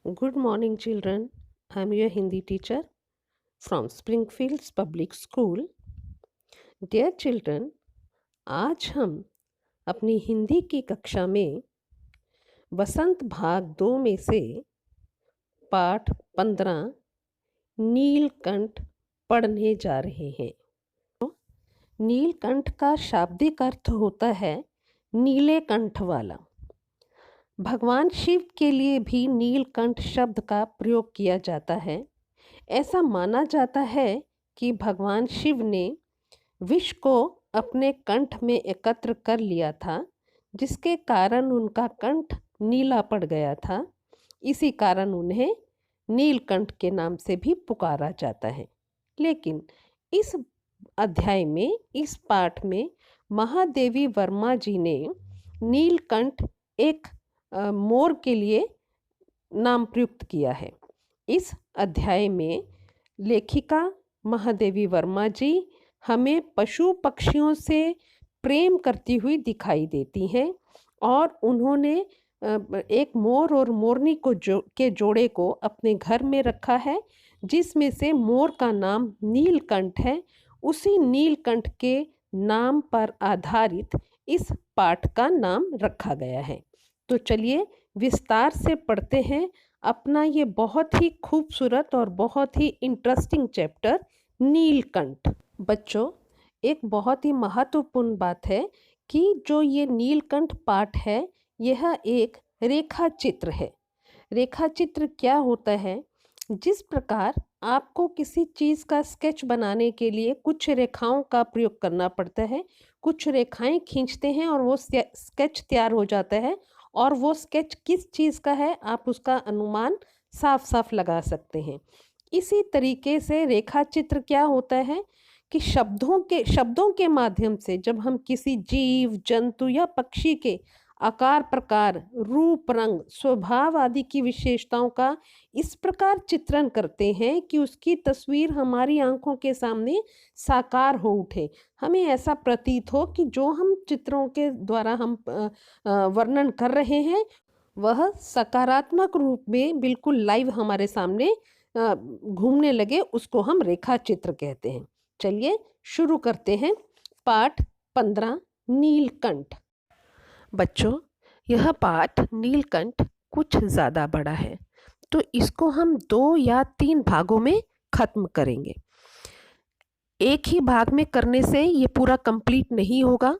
Good morning, children. I'm your Hindi teacher from Springfields Public School. Dear children, आज हम अपनी हिंदी की कक्षा में वसंत भाग 2 में से पाठ 15 नीलकंठ पढ़ने जा रहे हैं। नीलकंठ का शाब्दिक अर्थ होता है नीले कंठ वाला। भगवान शिव के लिए भी नीलकंठ शब्द का प्रयोग किया जाता है। ऐसा माना जाता है कि भगवान शिव ने विष को अपने कंठ में एकत्र कर लिया था, जिसके कारण उनका कंठ नीला पड़ गया था। इसी कारण उन्हें नीलकंठ के नाम से भी पुकारा जाता है। लेकिन इस अध्याय में, इस पाठ में महादेवी वर्मा जी ने नीलकंठ एक मोर के लिए नाम प्रयुक्त किया है। इस अध्याय में लेखिका महादेवी वर्मा जी हमें पशु पक्षियों से प्रेम करती हुई दिखाई देती हैं और उन्होंने एक मोर और मोरनी के जोड़े को अपने घर में रखा है, जिसमें से मोर का नाम नीलकंठ है। उसी नीलकंठ के नाम पर आधारित इस पाठ का नाम रखा गया है। तो चलिए विस्तार से पढ़ते हैं अपना ये बहुत ही खूबसूरत और बहुत ही इंटरेस्टिंग चैप्टर नीलकंठ। बच्चों, एक बहुत ही महत्वपूर्ण बात है कि जो ये नीलकंठ पाठ है, यह एक रेखा चित्र है। रेखा चित्र क्या होता है? जिस प्रकार आपको किसी चीज़ का स्केच बनाने के लिए कुछ रेखाओं का प्रयोग करना पड़ता है, कुछ रेखाएं खींचते हैं और वो स्केच तैयार हो जाता है, और वो स्केच किस चीज़ का है आप उसका अनुमान साफ साफ लगा सकते हैं। इसी तरीके से रेखा चित्र क्या होता है कि शब्दों के माध्यम से जब हम किसी जीव, जंतु या पक्षी के आकार, प्रकार, रूप, रंग, स्वभाव आदि की विशेषताओं का इस प्रकार चित्रण करते हैं कि उसकी तस्वीर हमारी आंखों के सामने साकार हो उठे। हमें ऐसा प्रतीत हो कि जो हम चित्रों के द्वारा हम वर्णन कर रहे हैं वह सकारात्मक रूप में बिल्कुल लाइव हमारे सामने घूमने लगे, उसको हम रेखा चित्र कहते हैं। चलिए शुरू करते हैं पाठ 15 नीलकंठ। बच्चों, यह पाठ नीलकंठ कुछ ज़्यादा बड़ा है, तो इसको हम 2 या 3 भागों में ख़त्म करेंगे। एक ही भाग में करने से ये पूरा कंप्लीट नहीं होगा।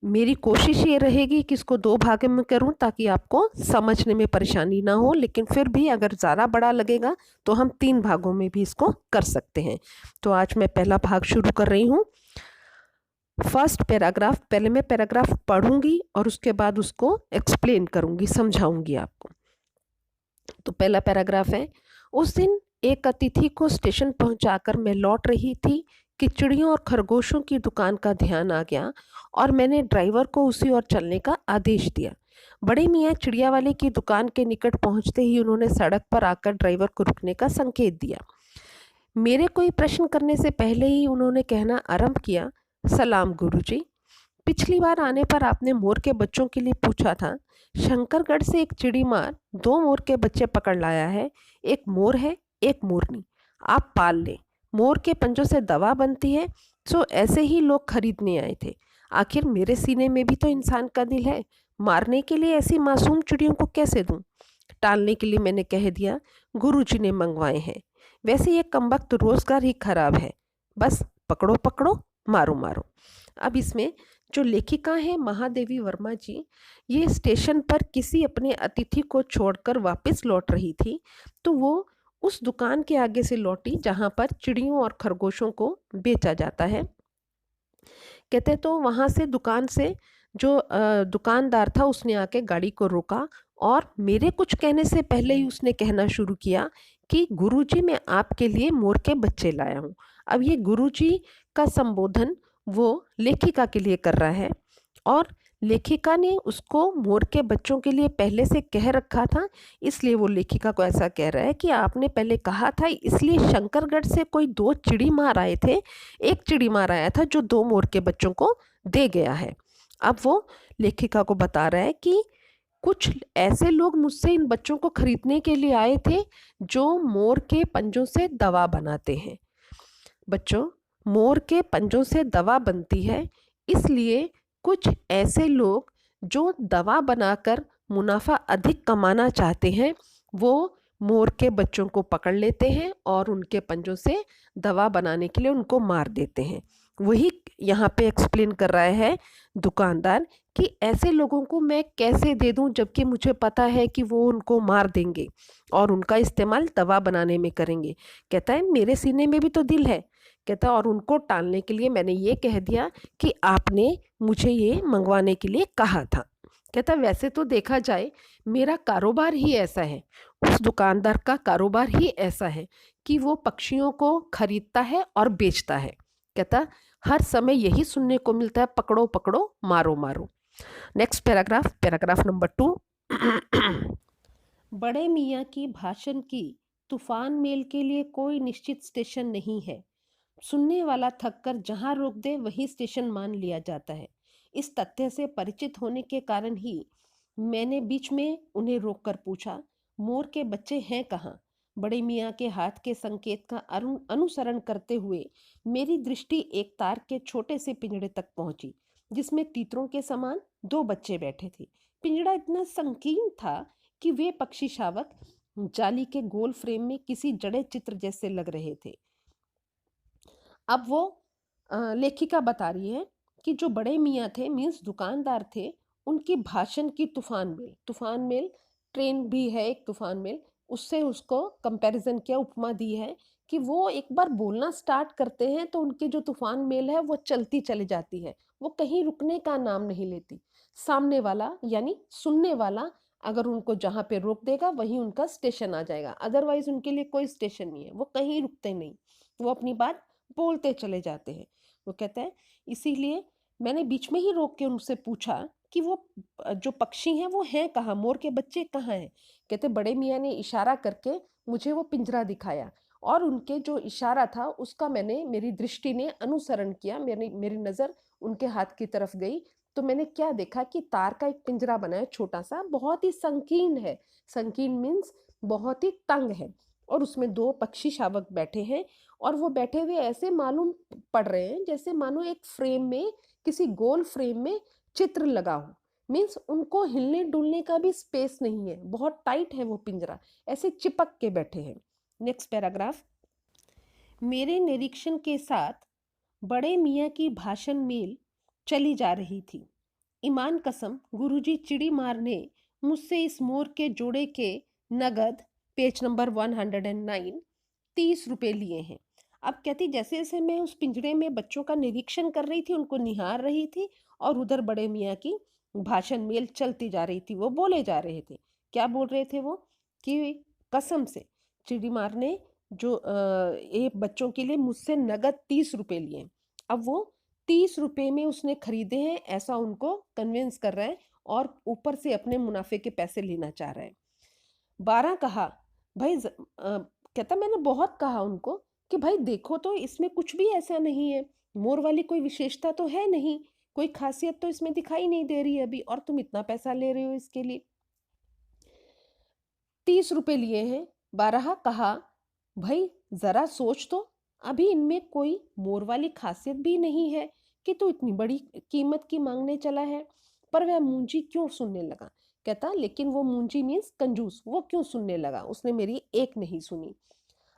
मेरी कोशिश ये रहेगी कि इसको 2 भागों में करूं ताकि आपको समझने में परेशानी ना हो, लेकिन फिर भी अगर ज़्यादा बड़ा लगेगा तो हम 3 भागों में भी इसको कर सकते हैं। तो आज मैं पहला भाग शुरू कर रही हूँ। फर्स्ट पैराग्राफ, पहले मैं पैराग्राफ पढ़ूंगी और उसके बाद उसको एक्सप्लेन करूंगी, समझाऊंगी आपको। तो पहला पैराग्राफ है, उस दिन एक अतिथि को स्टेशन पहुंचाकर मैं लौट रही थी कि चिड़ियों और खरगोशों की दुकान का ध्यान आ गया और मैंने ड्राइवर को उसी ओर चलने का आदेश दिया। बड़े मियाँ चिड़िया वाले की दुकान के निकट पहुंचते ही उन्होंने सड़क पर आकर ड्राइवर को रुकने का संकेत दिया। मेरे कोई प्रश्न करने से पहले ही उन्होंने कहना आरंभ किया, सलाम गुरुजी। पिछली बार आने पर आपने मोर के बच्चों के लिए पूछा था। शंकरगढ़ से एक चिड़ीमार 2 मोर के बच्चे पकड़ लाया है। एक मोर है, एक मोरनी। आप पाल लें। मोर के पंजों से दवा बनती है, सो ऐसे ही लोग खरीदने आए थे। आखिर मेरे सीने में भी तो इंसान का दिल है। मारने के लिए ऐसी मासूम चिड़ियों को कैसे दूं? टालने के लिए मैंने कह दिया, गुरुजी ने मंगवाए हैं। वैसे ये कमबख्त रोजगार ही खराब है। बस पकड़ो पकड़ो, मारो मारो। अब इसमें जो लेखिका है महादेवी वर्मा जी, ये स्टेशन पर किसी अपने अतिथि को छोड़कर वापस लौट रही थी, तो वो उस दुकान के आगे से लौटी जहाँ पर चिड़ियों और खरगोशों को बेचा जाता है। कहते तो वहाँ से दुकान से जो दुकानदार था उसने आके गाड़ी को रोका और मेरे कुछ कहने से पहले ही उसने कहना शुरू किया कि गुरुजी मैं आपके लिए मोर के बच्चे लाया हूँ। अब ये गुरुजी का संबोधन वो लेखिका के लिए कर रहा है और लेखिका ने उसको मोर के बच्चों के लिए पहले से कह रखा था, इसलिए वो लेखिका को ऐसा कह रहा है कि आपने पहले कहा था, इसलिए शंकरगढ़ से कोई 2 चिड़ी मार आए थे। एक चिड़ी मार आया था जो 2 मोर के बच्चों को दे गया है। अब वो लेखिका को बता रहा है कि कुछ ऐसे लोग मुझसे इन बच्चों को खरीदने के लिए आए थे जो मोर के पंजों से दवा बनाते हैं। बच्चों, मोर के पंजों से दवा बनती है, इसलिए कुछ ऐसे लोग जो दवा बनाकर मुनाफा अधिक कमाना चाहते हैं, वो मोर के बच्चों को पकड़ लेते हैं और उनके पंजों से दवा बनाने के लिए उनको मार देते हैं। वही यहाँ पे एक्सप्लेन कर रहा है दुकानदार कि ऐसे लोगों को मैं कैसे दे दूं, जबकि मुझे पता है कि वो उनको मार देंगे और उनका इस्तेमाल दवा बनाने में करेंगे। कहता है मेरे सीने में भी तो दिल है। कहता और उनको टालने के लिए मैंने ये कह दिया कि आपने मुझे ये मंगवाने के लिए कहा था। कहता वैसे तो देखा जाए मेरा कारोबार ही ऐसा है, उस दुकानदार का कारोबार ही ऐसा है कि वो पक्षियों को खरीदता है और बेचता है। कहता हर समय यही सुनने को मिलता है, पकड़ो पकड़ो, मारो मारो। Next paragraph, paragraph number 2। बड़े मियाँ की भाषण की तूफान मेल के लिए कोई निश्चित स्टेशन नहीं है। सुनने वाला थककर जहां रोक दे वही स्टेशन मान लिया जाता है। इस तथ्य से परिचित होने के कारण ही मैंने बीच में उन्हें रोककर पूछा, मोर के बच्चे हैं कहाँ? बड़े मियाँ के हाथ के संकेत का अनुसरण करते हुए मेरी दृष्टि एक तार के छोटे से पिंजड़े तक पहुंची, जिसमें तीतरों के समान 2 बच्चे बैठे थे। पिंजड़ा इतना संकीर्ण था कि वे पक्षी शावक जाली के गोल फ्रेम में किसी जड़े चित्र जैसे लग रहे थे। अब वो लेखिका बता रही है कि जो बड़े मियाँ थे, मीन्स दुकानदार थे, उनकी भाषण की तूफान मेल ट्रेन भी है एक तूफान मेल, उससे उसको कंपैरिजन किया, उपमा दी है कि वो एक बार बोलना स्टार्ट करते हैं तो उनकी जो तूफान मेल है वो चलती चली जाती है, वो कहीं रुकने का नाम नहीं लेती। सामने वाला यानी सुनने वाला अगर उनको जहाँ पे रोक देगा वहीं उनका स्टेशन आ जाएगा, अदरवाइज उनके लिए कोई स्टेशन नहीं है, वो कहीं रुकते नहीं, वो अपनी बात बोलते चले जाते हैं। वो कहते हैं इसीलिए मैंने बीच में ही रोक के उनसे पूछा कि वो जो पक्षी हैं वो हैं कहाँ, मोर के बच्चे कहाँ हैं? कहते बड़े मियाँ ने इशारा करके मुझे वो पिंजरा दिखाया और उनके जो इशारा था उसका मेरी दृष्टि ने अनुसरण किया, मेरी नज़र उनके हाथ की तरफ गई तो मैंने क्या देखा कि तार का एक पिंजरा बना है छोटा सा, बहुत ही संकीर्ण है। संकीर्ण मीन्स बहुत ही तंग है और उसमें 2 पक्षी शावक बैठे हैं और वो बैठे हुए ऐसे मालूम पड़ रहे हैं जैसे मानो एक फ्रेम में, किसी गोल फ्रेम में चित्र लगा हो। मीन्स उनको हिलने डुलने का भी स्पेस नहीं है, बहुत टाइट है वो पिंजरा, ऐसे चिपक के बैठे हैं। Next paragraph. मेरे निरीक्षण के साथ बड़े मियाँ की भाषण मेल चली जा रही थी। ईमान कसम गुरुजी चिड़ी मार ने मुझसे इस मोर के जोड़े के नगद, पेज नंबर 109, 30 रुपए लिए हैं। अब कहती जैसे जैसे मैं उस पिंजरे में बच्चों का निरीक्षण कर रही थी, उनको निहार रही थी और उधर बड़े मियाँ की भाषण मेल चलती जा रही थी। वो बोले जा रहे थे। क्या बोल रहे थे वो? कि कसम से चिड़ी मार ने जो ये बच्चों के लिए मुझसे नगद 30 रुपए लिए। अब वो 30 रुपए में उसने खरीदे हैं ऐसा उनको कन्विंस कर रहा है और ऊपर से अपने मुनाफे के पैसे लेना चाह रहा है। 12 कहा, भाई कहता मैंने बहुत कहा उनको कि भाई देखो तो इसमें कुछ भी ऐसा नहीं है, मोर वाली कोई विशेषता तो है नहीं, कोई खासियत तो इसमें दिखाई नहीं दे रही अभी, और तुम इतना पैसा ले रहे हो इसके लिए। 30 रुपए लिए हैं। 12 कहा, भाई जरा सोच तो, अभी इनमें कोई मोर वाली खासियत भी नहीं है कि तू इतनी बड़ी कीमत की मांगने चला है। पर वह मुंजी क्यों सुनने लगा? कहता लेकिन वो मुंजी मीन्स कंजूस, वो क्यों सुनने लगा? उसने मेरी एक नहीं सुनी।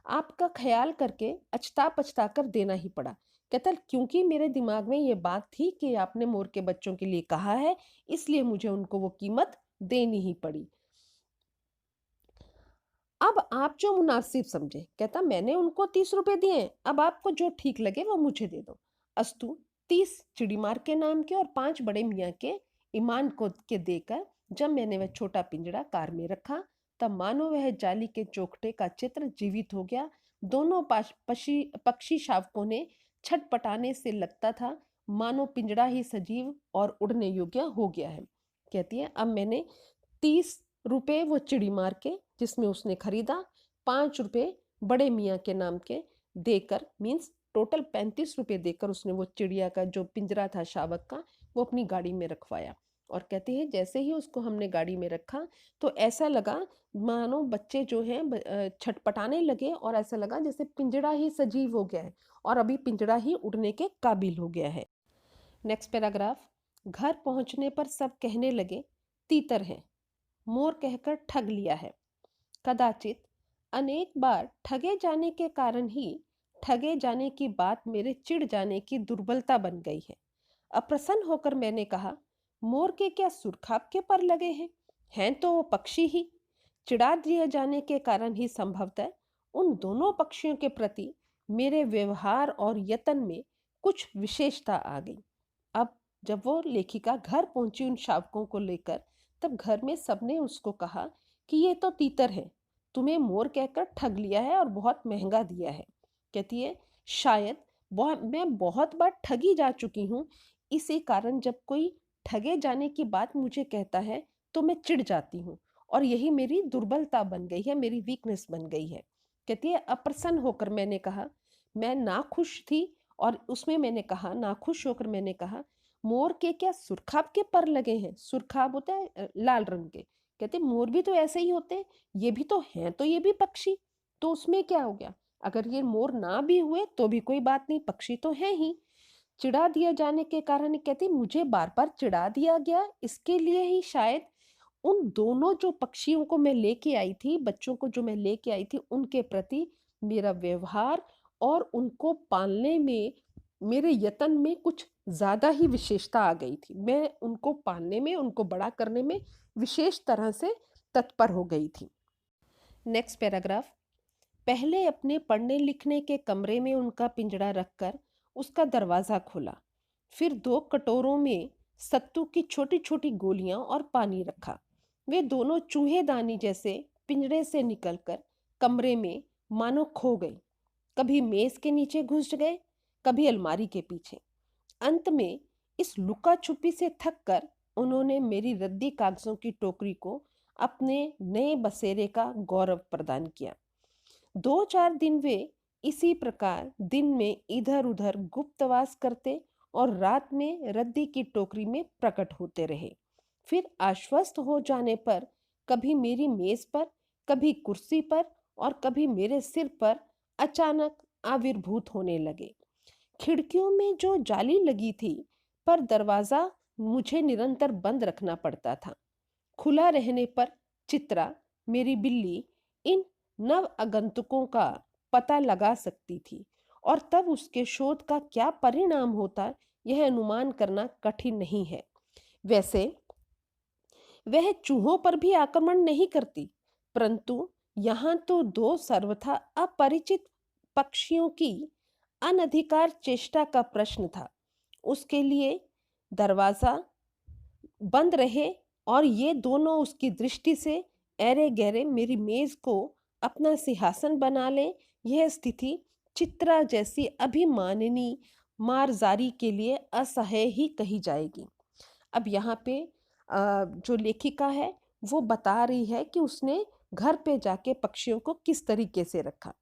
आपका ख्याल करके अछता पछता कर देना ही पड़ा। कहता क्योंकि मेरे दिमाग में ये बात थी कि आपने मोर के बच्चों के लिए कहा है, इसलिए मुझे उनको वो कीमत देनी ही पड़ी। अब आप जो मुनासिब समझे। कहता मैंने उनको 30 रुपए दिए, अब आपको जो ठीक लगे वो मुझे दे दो। अस्तु 30 चिड़ीमार के नाम के और 5 बड़े मियाँ के ईमान को के देकर जब मैंने वह छोटा पिंजरा कार में रखा, तब मानो वह जाली के चौखटे का चित्र जीवित हो गया। दोनों पक्षी शावकों ने छटपटाने से लगता था मानो पिंजरा ही सजीव और उड़ने योग्य हो गया है। कहती है अब मैंने 30 रुपए वो चिड़ी मार के जिसमें उसने खरीदा, 5 रुपए बड़े मियाँ के नाम के देकर, मीन्स टोटल 35 रुपए देकर उसने वो चिड़िया का जो पिंजरा था शावक का वो अपनी गाड़ी में रखवाया और कहते हैं जैसे ही उसको हमने गाड़ी में रखा तो ऐसा लगा मानो बच्चे जो हैं छटपटाने लगे और ऐसा लगा जैसे पिंजड़ा ही सजीव हो गया है और अभी पिंजड़ा ही उड़ने के काबिल हो गया है। Next paragraph. घर पहुंचने पर सब कहने लगे तीतर है, मोर कहकर ठग लिया है। कदाचित अनेक बार ठगे जाने के कारण ही ठगे जाने की बात मेरे चिढ़ जाने की दुर्बलता बन गई है। अप्रसन्न होकर मैंने कहा, मोर के क्या सुरखाब के पर लगे हैं तो वो पक्षी ही। चिढ़ा दिए जाने के कारण ही संभवतः उन दोनों पक्षियों के प्रति मेरे व्यवहार और यत्न में कुछ विशेषता आ गई। अब जब वो लेखिका घर पहुंची उन शावकों को लेकर, तब घर में सबने उसको कहा कि ये तो तीतर है, तुम्हें मोर कहकर ठग लिया है और बहुत महंगा दिया है। कहती है शायद मैं बहुत बार ठगी जा चुकी हूँ, इसी कारण जब कोई ठगे जाने की बात मुझे कहता है तो मैं चिढ़ जाती हूँ और यही मेरी दुर्बलता बन गई है, मेरी वीकनेस बन गई है। कहती है अप्रसन्न होकर मैंने कहा, मैं नाखुश थी और उसमें मैंने कहा, नाखुश होकर मैंने कहा, मोर के क्या सुरखाब के पर लगे हैं। सुरखाब होता है लाल रंग के। कहते मोर भी तो ऐसे ही होते हैं, ये भी तो हैं, तो ये भी पक्षी, तो उसमें क्या हो गया, अगर ये मोर ना भी हुए तो भी कोई बात नहीं, पक्षी तो है ही। चिढ़ा दिया जाने के कारण कहती मुझे बार बार चिढ़ा दिया गया, इसके लिए ही शायद उन दोनों जो पक्षियों को मैं लेके आई थी, बच्चों को जो मैं लेके आई थी, उनके प्रति मेरा व्यवहार और उनको पालने में मेरे यत्न में कुछ ज़्यादा ही विशेषता आ गई थी। मैं उनको पालने में, उनको बड़ा करने में विशेष तरह से तत्पर हो गई थी। Next paragraph. पहले अपने पढ़ने लिखने के कमरे में उनका पिंजड़ा रखकर उसका दरवाज़ा खोला, फिर 2 कटोरों में सत्तू की छोटी छोटी गोलियां और पानी रखा। वे दोनों चूहेदानी जैसे पिंजड़े से निकलकर कमरे में मानो खो गए, कभी मेज के नीचे घुस गए, कभी अलमारी के पीछे। अंत में इस लुका छुपी से थक कर उन्होंने मेरी रद्दी कागजों की टोकरी को अपने नए बसेरे का गौरव प्रदान किया। 2-4 दिन वे इसी प्रकार दिन में इधर उधर गुप्तवास करते और रात में रद्दी की टोकरी में प्रकट होते रहे। फिर आश्वस्त हो जाने पर कभी मेरी मेज पर, कभी कुर्सी पर और कभी मेरे सिर पर अचानक आविर्भूत होने लगे। खिड़कियों में जो जाली लगी थी, पर दरवाजा मुझे निरंतर बंद रखना पड़ता था। खुला रहने पर चित्रा, मेरी बिल्ली, इन नव आगंतुकों का पता लगा सकती थी और तब उसके शोध का क्या परिणाम होता, यह अनुमान करना कठिन नहीं है। वैसे वह चूहों पर भी आक्रमण नहीं करती, परंतु यहाँ तो 2 सर्वथा अपरिचित पक्षियों की अनधिकार चेष्टा का प्रश्न था। उसके लिए दरवाजा बंद रहे और ये दोनों उसकी दृष्टि से ऐरे गहरे मेरी मेज को अपना सिंहासन बना लें, यह स्थिति चित्रा जैसी अभिमानिनी मारजारी के लिए असह्य ही कही जाएगी। अब यहाँ पे जो लेखिका है वो बता रही है कि उसने घर पे जाके पक्षियों को किस तरीके से रखा।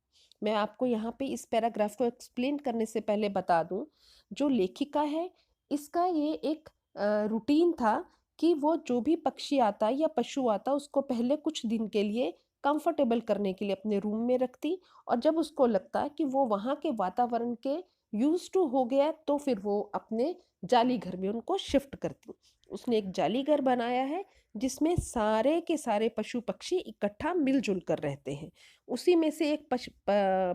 मैं आपको यहाँ पे इस पैराग्राफ को एक्सप्लेन करने से पहले बता दूं, जो लेखिका है इसका ये एक रूटीन था कि वो जो भी पक्षी आता या पशु आता उसको पहले कुछ दिन के लिए कंफर्टेबल करने के लिए अपने रूम में रखती और जब उसको लगता कि वो वहाँ के वातावरण के यूज टू हो गया तो फिर वो अपने जाली घर में उनको शिफ्ट करती। उसने एक जाली घर बनाया है जिसमें सारे के सारे पशु पक्षी इकट्ठा मिलजुल कर रहते हैं। उसी में से एक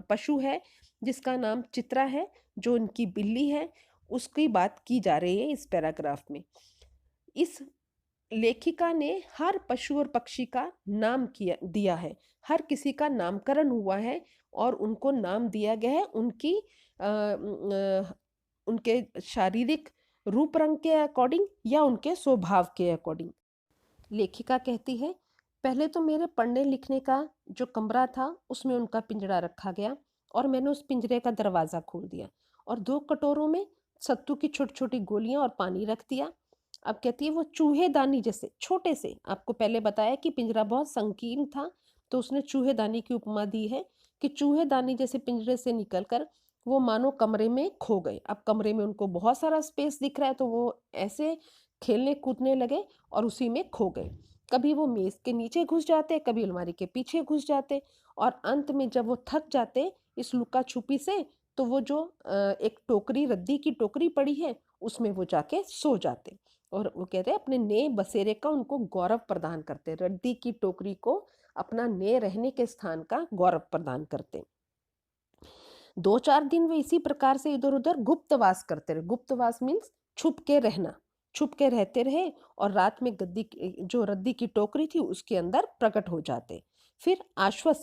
पशु है जिसका नाम चित्रा है, जो उनकी बिल्ली है, उसकी बात की जा रही है इस पैराग्राफ में। इस लेखिका ने हर पशु और पक्षी का नाम दिया है, हर किसी का नामकरण हुआ है और उनको नाम दिया गया है उनके शारीरिक रूप रंग के अकॉर्डिंग या उनके स्वभाव के अकॉर्डिंग। लेखिका कहती है पहले तो मेरे पढ़ने लिखने का जो कमरा था उसमें उनका पिंजरा रखा गया और मैंने उस पिंजरे का दरवाज़ा खोल दिया और 2 कटोरों में सत्तू की छोटी छोटी गोलियां और पानी रख दिया। अब कहती है वो चूहेदानी जैसे छोटे से, आपको पहले बताया कि पिंजरा बहुत संकीर्ण था तो उसने चूहेदानी की उपमा दी है कि चूहेदानी जैसे पिंजरे से निकलकर वो मानो कमरे में खो गए। अब कमरे में उनको बहुत सारा स्पेस दिख रहा है तो वो ऐसे खेलने कूदने लगे और उसी में खो गए। कभी वो मेज़ के नीचे घुस जाते, कभी अलमारी के पीछे घुस जाते और अंत में जब वो थक जाते इस लुका-छुपी से, तो वो जो एक टोकरी, रद्दी की टोकरी पड़ी है, उसमें वो जाके सो जाते और वो कहते हैं अपने नए बसेरे का उनको गौरव प्रदान करते। रद्दी की टोकरी को अपना नए रहने के स्थान का गौरव प्रदान करते। 2-4 दिन वे इसी प्रकार से इधर-उधर गुप्तवास करते रहे। गुप्तवास मीन्स छुप के रहना। छुप के रहते रहे और रात में गद्दी की जो रद्दी की टोकरी थी उसके अंदर प्रकट हो जाते। फिर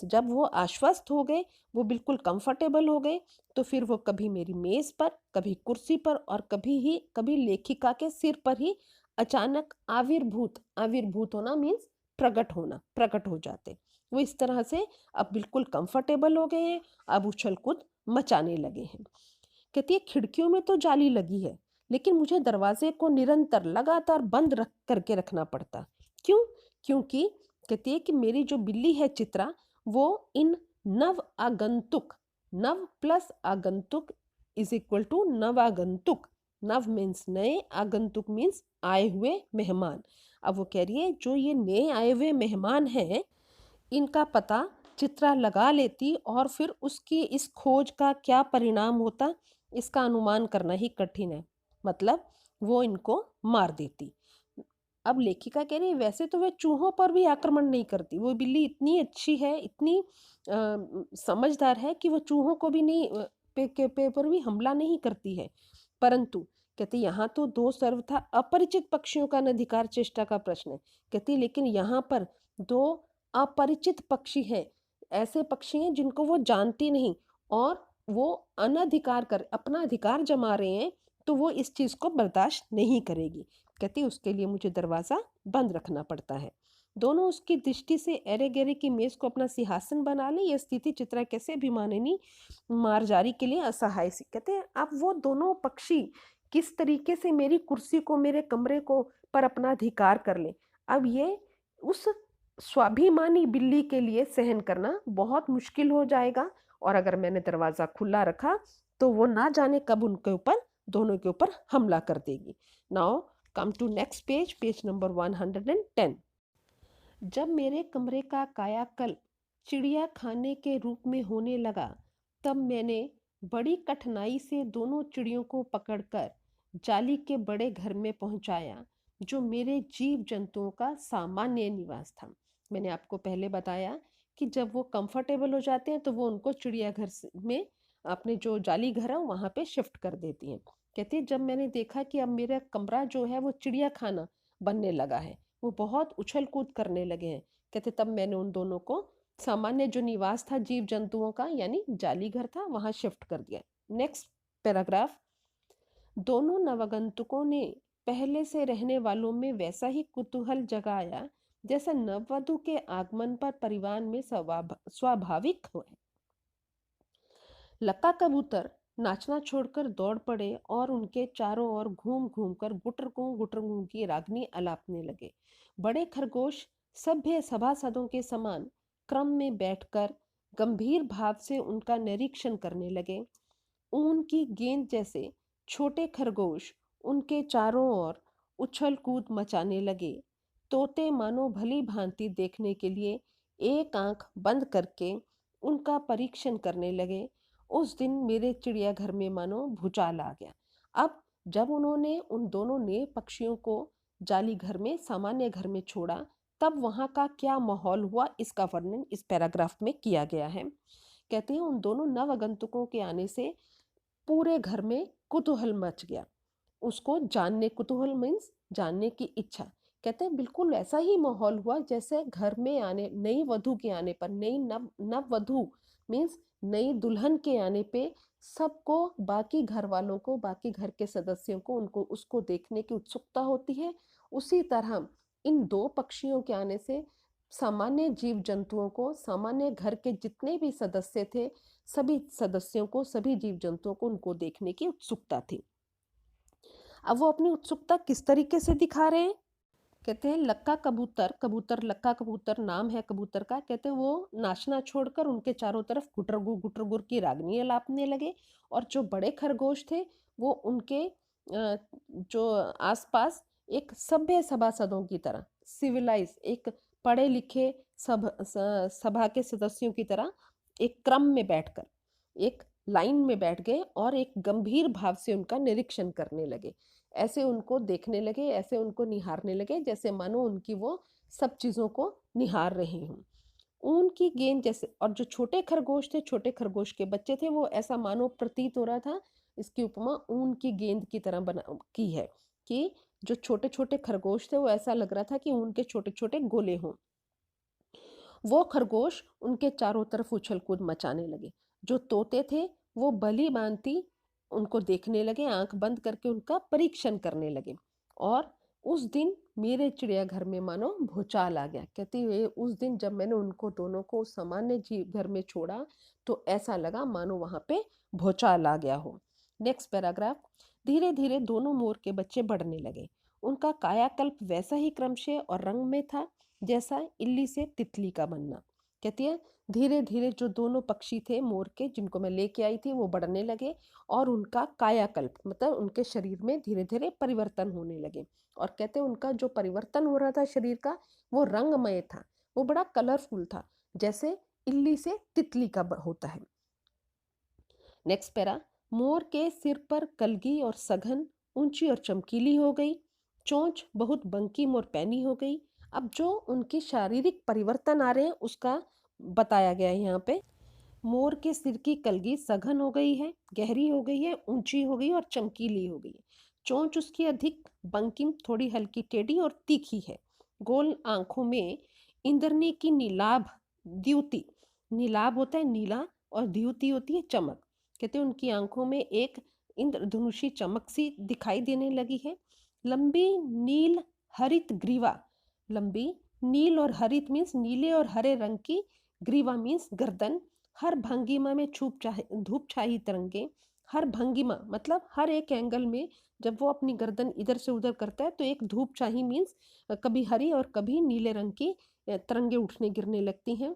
जब वो आश्वस्त हो गए, वो बिल्कुल कंफर्टेबल हो गए, तो फिर वो कभी मेरी मेज़ पर, कभी कुर्सी पर और कभी लेखिका के सिर पर ही अचानक आविर्भूत होना मीन्स प्रकट हो जाते। वो इस तरह से अब बिल्कुल कंफर्टेबल हो गए हैं, अब उछल-कूद मचाने लगे हैं। कहती है खिड़कियों में तो जाली लगी है, लेकिन मुझे दरवाजे को निरंतर लगातार बंद रख करके रखना पड़ता। क्यों? क्योंकि कहती है कि मेरी जो बिल्ली है चित्रा, वो इन नव आगंतुक, नव प्लस आगंतुक इज इक्वल टू नवागंतुक। नव मीन्स नए, आगंतुक मीन्स आए हुए मेहमान। अब वो कह रही है जो ये नए आए हुए मेहमान हैं, इनका पता चित्रा लगा लेती और फिर उसकी इस खोज का क्या परिणाम होता, इसका अनुमान करना ही कठिन है। मतलब वो इनको मार देती। अब लेखिका कह रही है वैसे तो वे चूहों पर भी आक्रमण नहीं करती। वो बिल्ली इतनी अच्छी है, इतनी समझदार है कि वो चूहों को भी नहीं पे पर भी हमला नहीं करती है। परंतु कहती यहाँ तो दो सर्वथा अपरिचित पक्षियों का अनधिकार चेष्टा का प्रश्न है। कहती लेकिन यहाँ पर दो अपरिचित पक्षी हैं, ऐसे पक्षी हैं जिनको वो जानती नहीं और वो अनधिकार कर अपना अधिकार जमा रहे हैं, तो वो इस चीज़ को बर्दाश्त नहीं करेगी। कहती उसके लिए मुझे दरवाज़ा बंद रखना पड़ता है। दोनों उसकी दृष्टि से एरे-गहरे की मेज़ को अपना सिंहासन बना लें, यह स्थिति चित्रा कैसे अभिमानिनी मारजारी के लिए असहाय सी। कहते हैं अब वो दोनों पक्षी किस तरीके से मेरी कुर्सी को, मेरे कमरे को पर अपना अधिकार कर लें। अब ये उस स्वाभिमानी बिल्ली के लिए सहन करना बहुत मुश्किल हो जाएगा और अगर मैंने दरवाज़ा खुला रखा, तो वो ना जाने कब उनके ऊपर, दोनों के ऊपर हमला कर देगी। Now come to next page, page number 110। जब मेरे कमरे का कायाकल्प चिड़िया खाने के रूप में होने लगा, तब मैंने बड़ी कठिनाई से दोनों चिड़ियों को पकड़कर जाली के बड़े घर में पहुंचाया, जो मेरे जीव जंतुओं का सामान्य निवास था। मैंने आपको पहले बताया कि जब वो कंफर्टेबल हो जाते हैं तो वो उनको चिड़ियाघर में अपने जो जाली घर है वहाँ पे शिफ्ट कर देती हैं। कहती है जब मैंने देखा कि अब मेरा कमरा जो है वो चिड़िया खाना बनने लगा है, वो बहुत उछल कूद करने लगे हैं। कहते तब मैंने उन दोनों को सामान्य जो निवास था जीव जंतुओं का यानी जाली घर था वहां शिफ्ट कर दिया। Next paragraph. दोनों नवागंतुकों ने पहले से रहने वालों में वैसा ही कुतूहल जगाया जैसा नववधु के आगमन पर परिवार में स्वाभाविक हो। लक्का कबूतर नाचना छोड़कर दौड़ पड़े और उनके चारों ओर घूम घूम कर गुटर गूं की रागनी अलापने लगे। बड़े खरगोश सभ्य सभासदों के समान क्रम में बैठकर गंभीर भाव से उनका निरीक्षण करने लगे। ऊन की गेंद जैसे छोटे खरगोश उनके चारों ओर उछल कूद मचाने लगे। तोते मानो भली भांति देखने के लिए एक आंख बंद करके उनका परीक्षण करने लगे। उस दिन मेरे चिड़ियाघर में मानो भूचाल आ गया। अब जब उन्होंने उन दोनों नए पक्षियों को जाली घर में, सामान्य घर में छोड़ा, तब वहां का क्या माहौल हुआ इसका वर्णन इस पैराग्राफ में किया गया है। कहते हैं उन दोनों नव आगंतुकों के आने से पूरे घर में कुतूहल मच गया। उसको जानने, कुतूहल मीन्स जानने की इच्छा। कहते हैं बिल्कुल ऐसा ही माहौल हुआ जैसे घर में आने, नई वधु के आने पर, नई नव वधु मीन्स नई दुल्हन के आने पे सबको, बाकी घर वालों को, बाकी घर के सदस्यों को उनको उसको देखने की उत्सुकता होती है। उसी तरह इन दो पक्षियों के आने से सामान्य जीव जंतुओं को, सामान्य घर के जितने भी सदस्य थे, सभी सदस्यों को, सभी जीव जंतुओं को उनको देखने की उत्सुकता थी। अब वो अपनी उत्सुकता किस तरीके से दिखा रहे हैं? कहते हैं लक्का कबूतर, लक्का कबूतर नाम है कबूतर का। कहते हैं वो नाचना छोड़कर उनके चारों तरफ गुटर गुर की रागनी अलापने लगे और जो बड़े खरगोश थे वो उनके जो आसपास एक सभ्य सभासदों की तरह, सिविलाइज, एक पढ़े लिखे सभा के सदस्यों की तरह एक क्रम में बैठकर, एक लाइन में बैठ गए और एक गंभीर भाव से उनका निरीक्षण करने लगे। ऐसे उनको देखने लगे, ऐसे उनको निहारने लगे जैसे मानो उनकी वो सब चीज़ों को निहार रहे हों। ऊन की गेंद जैसे, और जो छोटे खरगोश थे, छोटे खरगोश के बच्चे थे, वो ऐसा मानो प्रतीत हो रहा था, इसकी उपमा ऊन की गेंद की तरह बना की है कि जो छोटे छोटे खरगोश थे वो ऐसा लग रहा था कि ऊन के छोटे छोटे गोले हों। वो खरगोश उनके चारों तरफ उछल कूद मचाने लगे। जो तोते थे वो भली भांति उनको देखने लगे, आंख बंद करके उनका परीक्षण करने लगे। और उस दिन मेरे चिड़ियाघर में मानो भूचाल आ गया। कहती है उस दिन जब मैंने उनको दोनों को सामान्य जीव घर में छोड़ा तो ऐसा लगा मानो वहां पे भूचाल आ गया हो। Next paragraph. धीरे धीरे दोनों मोर के बच्चे बढ़ने लगे। उनका कायाकल्प वैसा ही क्रमशः और रंग में था जैसा इल्ली से तितली का बनना। कहती है धीरे धीरे जो दोनों पक्षी थे मोर के, जिनको मैं लेके आई थी, वो बढ़ने लगे और उनका कायाकल्प मतलब उनके शरीर में धीरे धीरे परिवर्तन होने लगे। और कहते हैं उनका जो परिवर्तन हो रहा था शरीर का, वो रंगमय था, वो बड़ा कलरफुल था, जैसे इल्ली से तितली का होता है। Next para. मोर के सिर पर कलगी और सघन ऊंची और चमकीली हो गई, चोंच बहुत बंकीम और पैनी हो गई। अब जो उनके शारीरिक परिवर्तन आ रहे हैं उसका बताया गया है यहाँ पे। मोर के सिर की कलगी सघन हो गई है, गहरी हो गई है, ऊंची हो गई और चमकीली हो गई है। चोंच उसकी अधिक बंकिम, थोड़ी हल्की टेढ़ी और तीखी है। गोल आंखों में इंद्रनी की नीलाभ द्युति, नीलाभ होता है नीला और द्युति होती है चमक। कहते हैं उनकी आंखों में एक इंद्रधनुषी चमक सी दिखाई देने लगी है। लंबी नील हरित ग्रीवा, लंबी नील और हरित मीन्स नीले और हरे रंग की, ग्रीवा मीन्स गर्दन, हर भंगिमा में धूप छाई तरंगे। हर भंगिमा मतलब हर एक एंगल में जब वो अपनी गर्दन इधर से उधर करता है तो एक धूप छाई मीन्स कभी हरी और कभी नीले रंग की तरंगे उठने गिरने लगती हैं।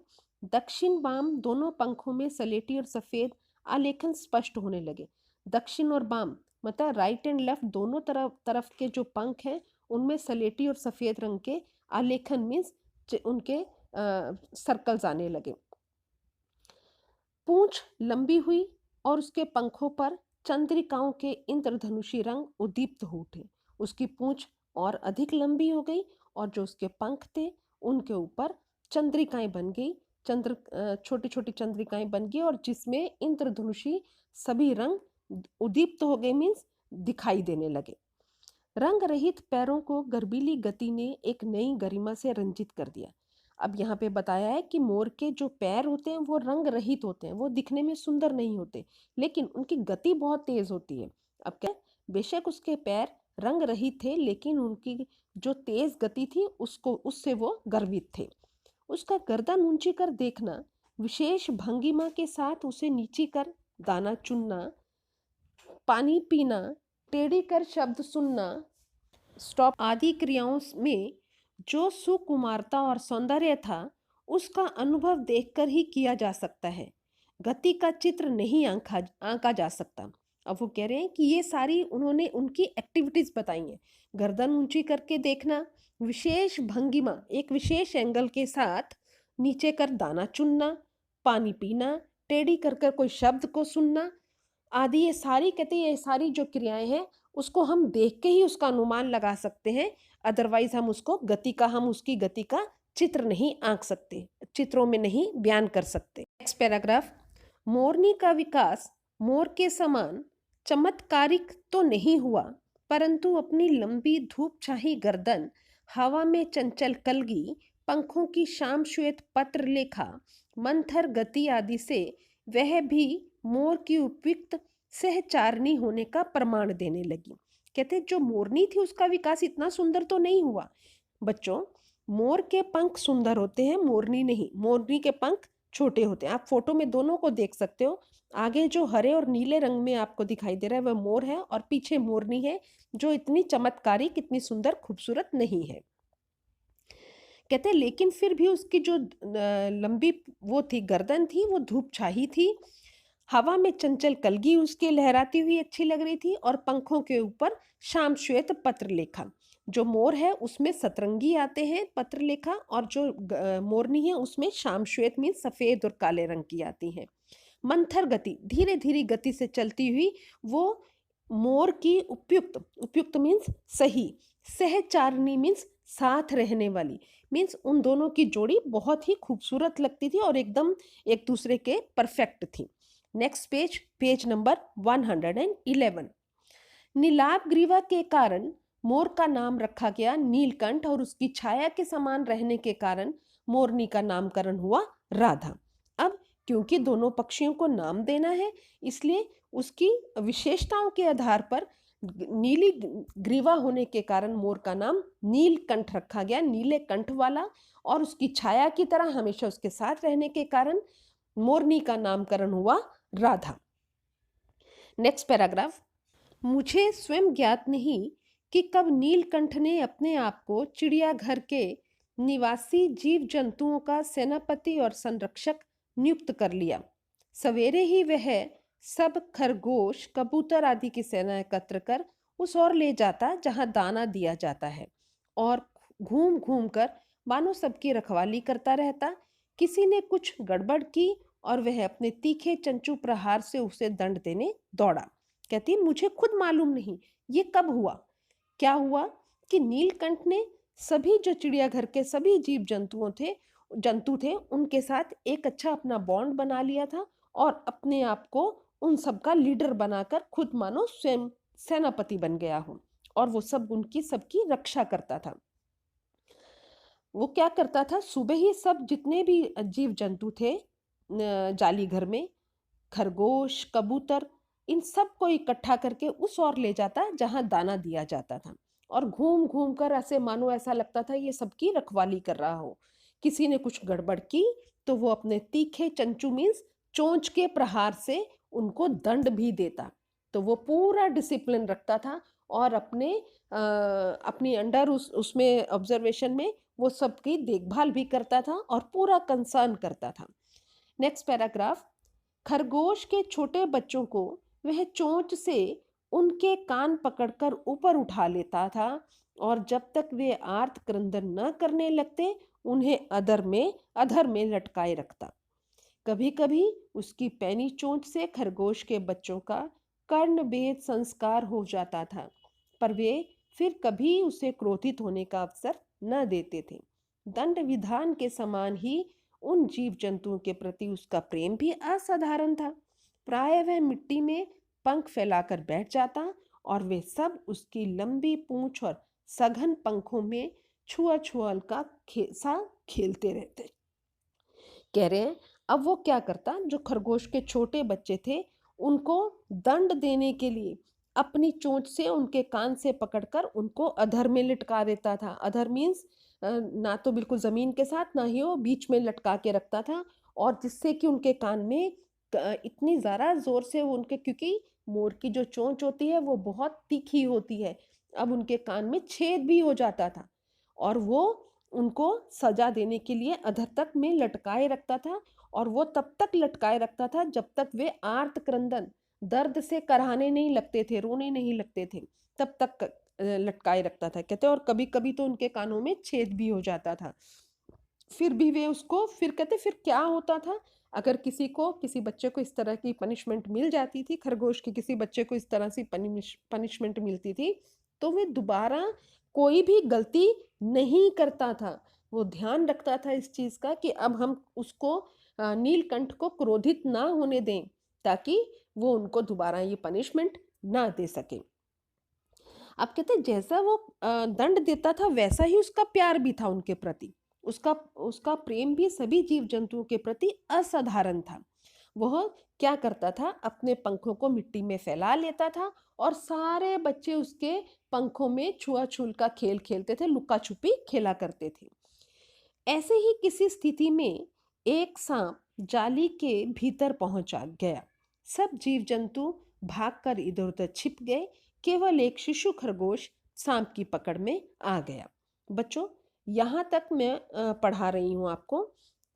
दक्षिण बाम दोनों पंखों में सलेटी और सफेद आलेखन स्पष्ट होने लगे। दक्षिण और बाम मतलब राइट एंड लेफ्ट दोनों तरफ के जो पंख हैं उनमें सलेटी और सफेद रंग के आलेखन मीन्स उनके सर्कल्स आने लगे। पूंछ लंबी हुई और उसके पंखों पर चंद्रिकाओं के इंद्रधनुषी रंग उद्दीप्त हो उठे। उसकी पूंछ और अधिक लंबी हो गई और जो उसके पंख थे उनके ऊपर चंद्रिकाएं बन गई, छोटी छोटी चंद्रिकाएं बन गई और जिसमें इंद्रधनुषी सभी रंग उद्दीप्त हो गए मीन्स दिखाई देने लगे। रंग रहित पैरों को गर्वीली गति ने एक नई गरिमा से रंजित कर दिया। अब यहाँ पे बताया है कि मोर के जो पैर होते हैं वो रंग रहित होते हैं, वो दिखने में सुंदर नहीं होते, लेकिन उनकी गति बहुत तेज होती है। अब क्या, बेशक उसके पैर रंग रहित थे लेकिन उनकी जो तेज गति थी उससे वो गर्वित थे। उसका गर्दन ऊंची कर देखना, विशेष भंगिमा के साथ उसे नीची कर दाना चुनना, पानी पीना, टेढ़ी कर शब्द सुनना, स्टॉप आदि क्रियाओं में जो सुकुमारता और सौंदर्य था उसका अनुभव देखकर ही किया जा सकता है। गति का चित्र नहीं आंका जा सकता। अब वो कह रहे हैं कि ये सारी उन्होंने उनकी एक्टिविटीज बताई हैं। गर्दन ऊंची करके देखना, विशेष भंगिमा एक विशेष एंगल के साथ नीचे कर दाना चुनना, पानी पीना, टेढ़ी कर कर कोई शब्द को सुनना आदि, ये सारी कहते हैं ये सारी जो क्रियाएं हैं उसको हम देख के ही उसका अनुमान लगा सकते हैं, अदरवाइज हम उसकी गति का चित्र नहीं आंक सकते, चित्रों में नहीं बयान कर सकते। Next paragraph. मोरनी का विकास मोर के समान चमत्कारिक तो नहीं हुआ, परंतु अपनी लंबी धूप छाही गर्दन, हवा में चंचल कलगी, पंखों की शाम श्वेत पत्र लेखा, मंथर गति आदि से वह भी मोर की उपयुक्त सहचारनी होने का प्रमाण देने लगी। कहते जो मोरनी थी उसका विकास इतना सुंदर तो नहीं हुआ। बच्चों, मोर के पंख सुंदर होते हैं, मोरनी नहीं। मोरनी के पंख छोटे होते हैं। आप फोटो में दोनों को देख सकते हो। आगे जो हरे और नीले रंग में आपको दिखाई दे रहा है वह मोर है और पीछे मोरनी है जो इतनी चमत्कारी, कितनी सुंदर, खूबसूरत नहीं है। कहते हैं लेकिन फिर भी उसकी जो लंबी वो थी गर्दन थी वो धूप छाही थी, हवा में चंचल कलगी उसके लहराती हुई अच्छी लग रही थी और पंखों के ऊपर शाम श्वेत पत्र लेखा। जो मोर है उसमें सतरंगी आते हैं पत्रलेखा, और जो मोरनी है उसमें शाम श्वेत मीन्स सफ़ेद और काले रंग की आती हैं। मंथर गति, धीरे धीरे गति से चलती हुई वो मोर की उपयुक्त, उपयुक्त मीन्स सही, सहचारिणी मीन्स साथ रहने वाली, मीन्स उन दोनों की जोड़ी बहुत ही खूबसूरत लगती थी और एकदम एक दूसरे के परफेक्ट थी। Next page, page number 111। नीलाभ ग्रीवा के कारण मोर का नाम रखा गया नीलकंठ, और उसकी छाया के समान रहने के कारण मोरनी का नामकरण हुआ राधा। अब क्योंकि दोनों पक्षियों को नाम देना है, इसलिए उसकी विशेषताओं के आधार पर नीली ग्रीवा होने के कारण मोर का नाम नीलकंठ रखा गया, नीले कंठ वाला, और उसकी छाया की तरह हमेशा उसके साथ रहने के कारण मोरनी का नामकरण हुआ राधा। Next paragraph. मुझे स्वयं ज्ञात नहीं कि कब नीलकंठ ने अपने आप को चिड़ियाघर के निवासी जीव जंतुओं का सेनापति और संरक्षक नियुक्त कर लिया। सवेरे ही वह सब खरगोश, कबूतर आदि की सेना एकत्र कर उस ओर ले जाता जहां दाना दिया जाता है, और घूम घूम कर मानो सबकी रखवाली करता रहता। किसी ने कुछ गड़बड़ की और वह अपने तीखे चंचू प्रहार से उसे दंड देने दौड़ा। कहती मुझे खुद मालूम नहीं ये कब हुआ। क्या हुआ कि नीलकंठ ने सभी जो चिड़ियाघर के सभी जीव जंतु थे उनके साथ एक अच्छा अपना बॉन्ड बना लिया था, और अपने आप को उन सब का लीडर बनाकर खुद मानो स्वयं सेनापति बन गया हो, और वो सब उनकी सबकी रक्षा करता था। वो क्या करता था, सुबह ही सब जितने भी जीव जंतु थे जाली घर में, खरगोश, कबूतर, इन सब को इकट्ठा करके उस ओर ले जाता जहां दाना दिया जाता था, और घूम घूम कर ऐसे मानो ऐसा लगता था ये सबकी रखवाली कर रहा हो। किसी ने कुछ गड़बड़ की तो वो अपने तीखे चंचू मीन्स चोंच के प्रहार से उनको दंड भी देता। तो वो पूरा डिसिप्लिन रखता था और अपनी अंडर उसमें ऑब्जर्वेशन में वो सबकी देखभाल भी करता था और पूरा कंसर्न करता था। Next paragraph. खरगोश के छोटे बच्चों को वह चोंच से उनके कान पकड़कर ऊपर उठा लेता था, और जब तक वे आर्त क्रंदन न करने लगते उन्हें अधर में लटकाए रखता। कभी कभी उसकी पैनी चोंच से खरगोश के बच्चों का कर्णभेद संस्कार हो जाता था, पर वे फिर कभी उसे क्रोधित होने का अवसर न देते थे। दंड विधान के समान ही उन जीव जंतुओं के प्रति उसका प्रेम भी असाधारण था। प्राय वह मिट्टी में पंख फैलाकर बैठ जाता और वे सब उसकी लंबी पूंछ और सघन पंखों में छुआ का खेलते रहते। कह रहे हैं अब वो क्या करता, जो खरगोश के छोटे बच्चे थे उनको दंड देने के लिए अपनी चोंच से उनके कान से पकड़कर उनको अधर में लटका देता था। अधर मीन्स ना तो बिल्कुल जमीन के साथ, ना ही वो बीच में लटका के रखता था, और जिससे कि उनके कान में इतनी ज़्यादा जोर से उनके, क्योंकि मोर की जो चोंच होती है वो बहुत तीखी होती है, अब उनके कान में छेद भी हो जाता था, और वो उनको सजा देने के लिए अधर तक में लटकाए रखता था, और वो तब तक लटकाए रखता था जब तक वे आर्त क्रंदन, दर्द से कराहने नहीं लगते थे, रोने नहीं लगते थे, तब तक लटकाए रखता था। कहते और कभी कभी तो उनके कानों में छेद भी हो जाता था, फिर भी वे उसको, फिर कहते फिर क्या होता था, अगर किसी बच्चे को इस तरह की पनिशमेंट मिल जाती थी, खरगोश के किसी बच्चे को इस तरह से पनिशमेंट मिलती थी, तो वे दोबारा कोई भी गलती नहीं करता था। वो ध्यान रखता था इस चीज़ का कि अब हम उसको नीलकंठ को क्रोधित ना होने दें, ताकि वो उनको दोबारा ये पनिशमेंट ना दे सके। अब कहते जैसा वो दंड देता था वैसा ही उसका प्यार भी था उनके प्रति, उसका प्रेम भी सभी जीव जंतुओं के प्रति असाधारण था। वह क्या करता था, अपने पंखों को मिट्टी में फैला लेता था और सारे बच्चे उसके पंखों में छुआछूल का खेल खेलते थे, लुका छुपी खेला करते थे। ऐसे ही किसी स्थिति में एक सांप जाली के भीतर पहुंचा गया। सब जीव जंतु भागकर इधर उधर छिप गए, केवल एक शिशु खरगोश सांप की पकड़ में आ गया। बच्चों यहाँ तक मैं पढ़ा रही हूँ आपको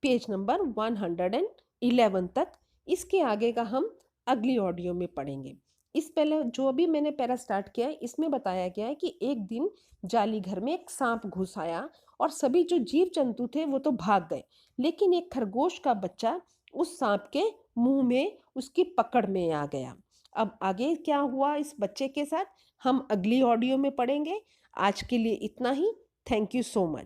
पेज नंबर 111 तक। इसके आगे का हम अगली ऑडियो में पढ़ेंगे। इस पहले जो भी मैंने पैरा स्टार्ट किया है इसमें बताया गया है कि एक दिन जाली घर में एक सांप घुस आया और सभी जो जीव जंतु थे वो तो भाग गए, लेकिन एक खरगोश का बच्चा उस सांप के मुंह में उसकी पकड़ में आ गया। अब आगे क्या हुआ इस बच्चे के साथ हम अगली ऑडियो में पढ़ेंगे। आज के लिए इतना ही। Thank you so much.